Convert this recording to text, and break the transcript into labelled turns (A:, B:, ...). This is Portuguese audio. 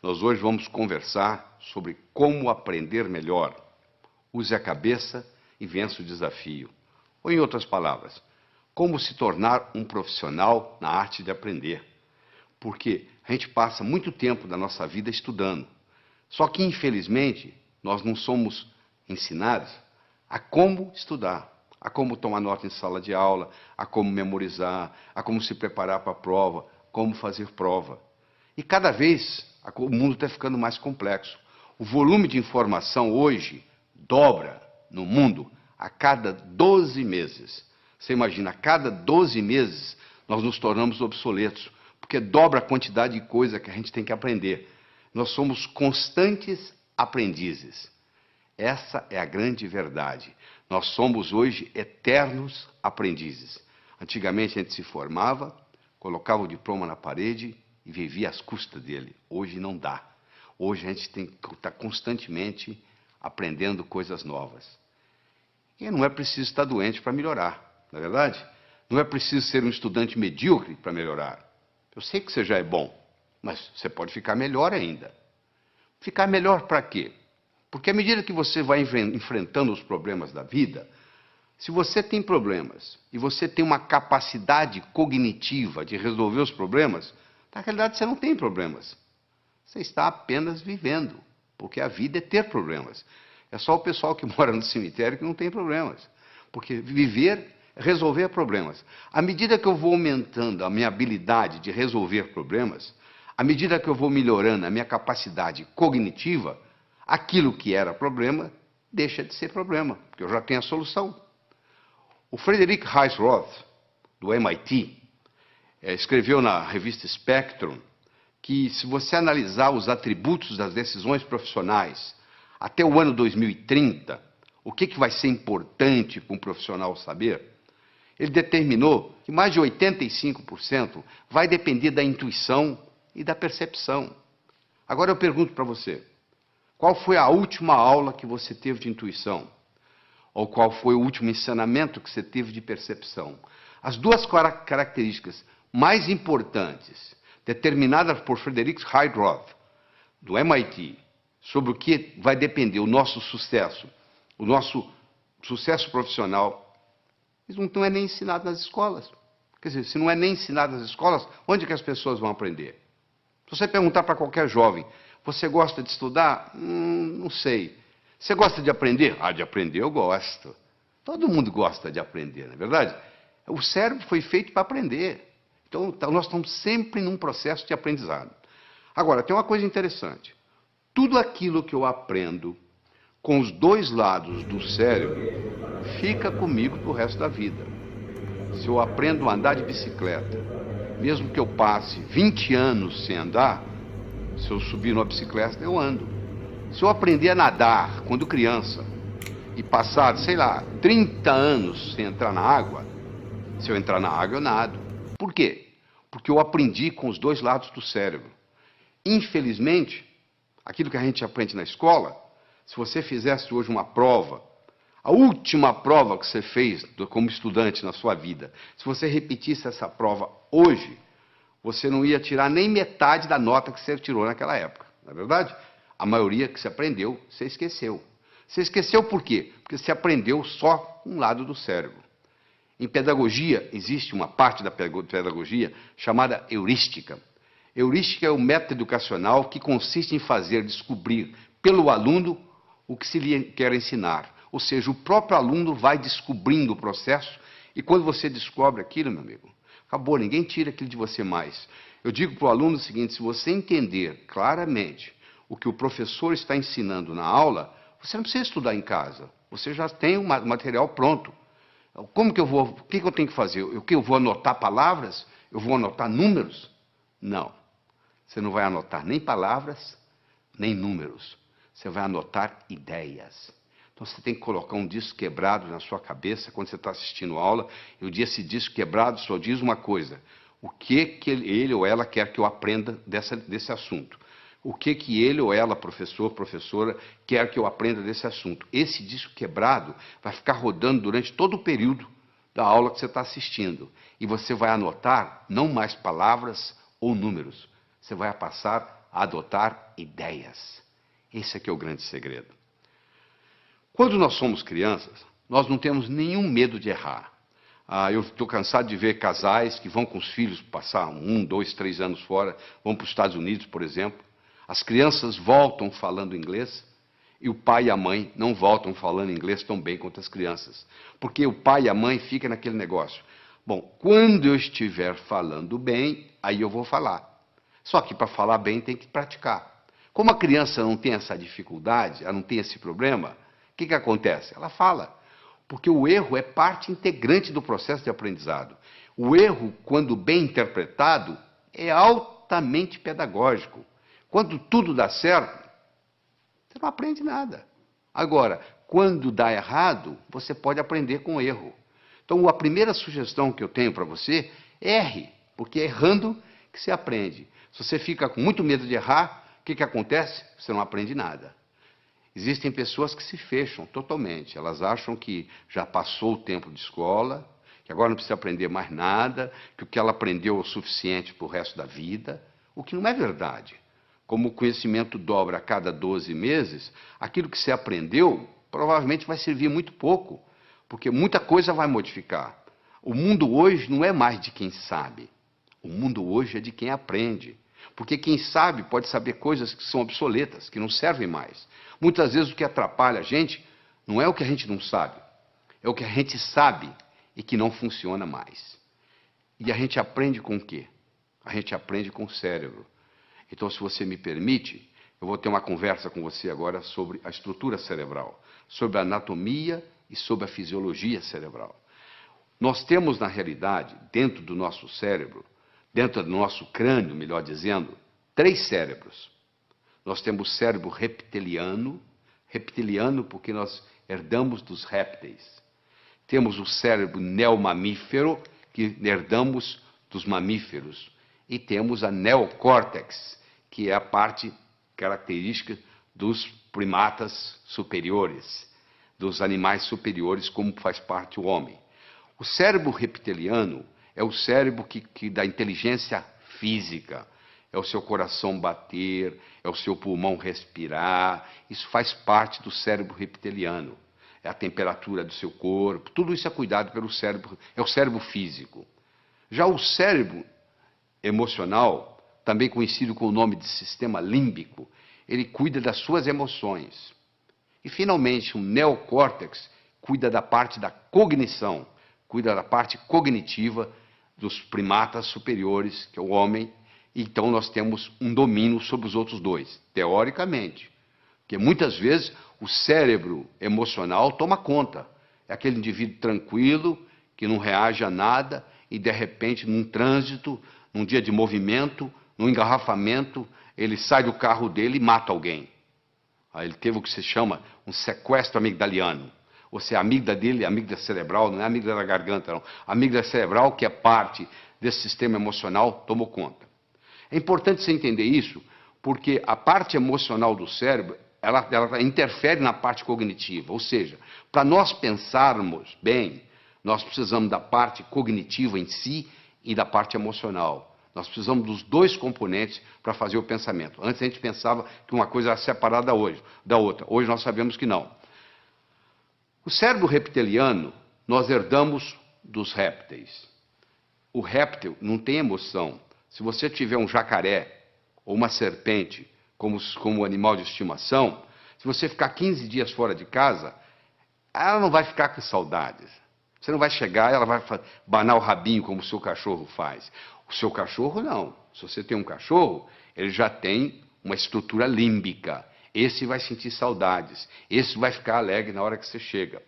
A: Nós hoje vamos conversar sobre como aprender melhor. Use a cabeça e vença o desafio. Ou, em outras palavras, como se tornar um profissional na arte de aprender. Porque a gente passa muito tempo da nossa vida estudando. Só que, infelizmente, nós não somos ensinados a como estudar, a como tomar nota em sala de aula, a como memorizar, a como se preparar para a prova, como fazer prova. E cada vez o mundo está ficando mais complexo. O volume de informação hoje dobra no mundo a cada 12 meses. Você imagina, a cada 12 meses nós nos tornamos obsoletos, porque dobra a quantidade de coisa que a gente tem que aprender. Nós somos constantes aprendizes. Essa é a grande verdade. Nós somos hoje eternos aprendizes. Antigamente a gente se formava, colocava o diploma na parede e vivia às custas dele. Hoje não dá. Hoje a gente tem que estar constantemente aprendendo coisas novas. E não é preciso estar doente para melhorar, não é verdade? Não é preciso ser um estudante medíocre para melhorar. Eu sei que você já é bom, mas você pode ficar melhor ainda. Ficar melhor para quê? Porque à medida que você vai enfrentando os problemas da vida, se você tem problemas e você tem uma capacidade cognitiva de resolver os problemas, na realidade você não tem problemas. Você está apenas vivendo, porque a vida é ter problemas. É só o pessoal que mora no cemitério que não tem problemas. Porque viver é resolver problemas. À medida que eu vou aumentando a minha habilidade de resolver problemas, à medida que eu vou melhorando a minha capacidade cognitiva, aquilo que era problema deixa de ser problema, porque eu já tenho a solução. O Frederick Heisroth, do MIT, escreveu na revista Spectrum que, se você analisar os atributos das decisões profissionais até o ano 2030, o que vai ser importante para um profissional saber, ele determinou que mais de 85% vai depender da intuição e da percepção. Agora eu pergunto para você, qual foi a última aula que você teve de intuição? Ou qual foi o último ensinamento que você teve de percepção? As duas características mais importantes, determinadas por Frederick Heisroth, do MIT, sobre o que vai depender o nosso sucesso profissional, isso não é nem ensinado nas escolas. Quer dizer, se não é nem ensinado nas escolas, onde é que as pessoas vão aprender? Se você perguntar para qualquer jovem, você gosta de estudar? Não sei. Você gosta de aprender? Ah, de aprender eu gosto. Todo mundo gosta de aprender, não é verdade? O cérebro foi feito para aprender. Então, nós estamos sempre num processo de aprendizado. Agora, tem uma coisa interessante. Tudo aquilo que eu aprendo com os dois lados do cérebro fica comigo pro resto da vida. Se eu aprendo a andar de bicicleta, mesmo que eu passe 20 anos sem andar, se eu subir numa bicicleta, eu ando. Se eu aprender a nadar quando criança e passar, sei lá, 30 anos sem entrar na água, se eu entrar na água, eu nado. Por quê? Porque eu aprendi com os dois lados do cérebro. Infelizmente, aquilo que a gente aprende na escola, se você fizesse hoje uma prova, a última prova que você fez como estudante na sua vida, se você repetisse essa prova hoje, você não ia tirar nem metade da nota que você tirou naquela época. Não é verdade? A maioria que você aprendeu, você esqueceu. Você esqueceu por quê? Porque você aprendeu só um lado do cérebro. Em pedagogia, existe uma parte da pedagogia chamada heurística. Heurística é o método educacional que consiste em fazer descobrir pelo aluno o que se lhe quer ensinar. Ou seja, o próprio aluno vai descobrindo o processo e quando você descobre aquilo, meu amigo, acabou, ninguém tira aquilo de você mais. Eu digo para o aluno o seguinte, se você entender claramente o que o professor está ensinando na aula, você não precisa estudar em casa, você já tem o material pronto. Como que eu vou, o que eu tenho que fazer? Eu vou anotar palavras? Eu vou anotar números? Não, você não vai anotar nem palavras, nem números, você vai anotar ideias. Então você tem que colocar um disco quebrado na sua cabeça quando você está assistindo a aula, e esse disco quebrado só diz uma coisa, o que ele ou ela quer que eu aprenda desse assunto. O que ele ou ela, professor, professora, quer que eu aprenda desse assunto. Esse disco quebrado vai ficar rodando durante todo o período da aula que você está assistindo. E você vai anotar não mais palavras ou números, você vai passar a adotar ideias. Esse aqui é o grande segredo. Quando nós somos crianças, nós não temos nenhum medo de errar. Eu estou cansado de ver casais que vão com os filhos passar 1, 2, 3 anos fora, vão para os Estados Unidos, por exemplo. As crianças voltam falando inglês e o pai e a mãe não voltam falando inglês tão bem quanto as crianças. Porque o pai e a mãe ficam naquele negócio. Bom, quando eu estiver falando bem, aí eu vou falar. Só que para falar bem tem que praticar. Como a criança não tem essa dificuldade, ela não tem esse problema, o que acontece? Ela fala. Porque o erro é parte integrante do processo de aprendizado. O erro, quando bem interpretado, é altamente pedagógico. Quando tudo dá certo, você não aprende nada. Agora, quando dá errado, você pode aprender com o erro. Então, a primeira sugestão que eu tenho para você é erre, porque é errando que você aprende. Se você fica com muito medo de errar, o que acontece? Você não aprende nada. Existem pessoas que se fecham totalmente. Elas acham que já passou o tempo de escola, que agora não precisa aprender mais nada, que o que ela aprendeu é o suficiente para o resto da vida, o que não é verdade. Como o conhecimento dobra a cada 12 meses, aquilo que você aprendeu provavelmente vai servir muito pouco, porque muita coisa vai modificar. O mundo hoje não é mais de quem sabe. O mundo hoje é de quem aprende. Porque quem sabe pode saber coisas que são obsoletas, que não servem mais. Muitas vezes o que atrapalha a gente não é o que a gente não sabe, é o que a gente sabe e que não funciona mais. E a gente aprende com o quê? A gente aprende com o cérebro. Então, se você me permite, eu vou ter uma conversa com você agora sobre a estrutura cerebral, sobre a anatomia e sobre a fisiologia cerebral. Nós temos, na realidade, dentro do nosso cérebro, dentro do nosso crânio, melhor dizendo, 3 cérebros. Nós temos o cérebro reptiliano porque nós herdamos dos répteis. Temos o cérebro neomamífero, que herdamos dos mamíferos. E temos a neocórtex, que é a parte característica dos primatas superiores, dos animais superiores, como faz parte o homem. O cérebro reptiliano é o cérebro que dá inteligência física. É o seu coração bater, é o seu pulmão respirar. Isso faz parte do cérebro reptiliano. É a temperatura do seu corpo. Tudo isso é cuidado pelo cérebro, é o cérebro físico. Já o cérebro emocional, também conhecido com o nome de sistema límbico, ele cuida das suas emoções. E, finalmente, o neocórtex cuida da parte da cognição, cuida da parte cognitiva dos primatas superiores, que é o homem. Então, nós temos um domínio sobre os outros dois, teoricamente. Porque, muitas vezes, o cérebro emocional toma conta. É aquele indivíduo tranquilo, que não reage a nada, e, de repente, num trânsito, num dia de movimento, num engarrafamento, ele sai do carro dele e mata alguém. Aí ele teve o que se chama um sequestro amigdaliano. Ou seja, a amígdala dele, a amígdala cerebral, não é a amígdala da garganta, não. A amígdala cerebral, que é parte desse sistema emocional, tomou conta. É importante você entender isso, porque a parte emocional do cérebro, ela interfere na parte cognitiva. Ou seja, para nós pensarmos bem, nós precisamos da parte cognitiva em si e da parte emocional. Nós precisamos dos dois componentes para fazer o pensamento. Antes a gente pensava que uma coisa era separada da outra. Hoje nós sabemos que não. O cérebro reptiliano nós herdamos dos répteis. O réptil não tem emoção. Se você tiver um jacaré ou uma serpente como animal de estimação, se você ficar 15 dias fora de casa, ela não vai ficar com saudades. Você não vai chegar, ela vai banar o rabinho como o seu cachorro faz. O seu cachorro não. Se você tem um cachorro, ele já tem uma estrutura límbica. Esse vai sentir saudades. Esse vai ficar alegre na hora que você chega.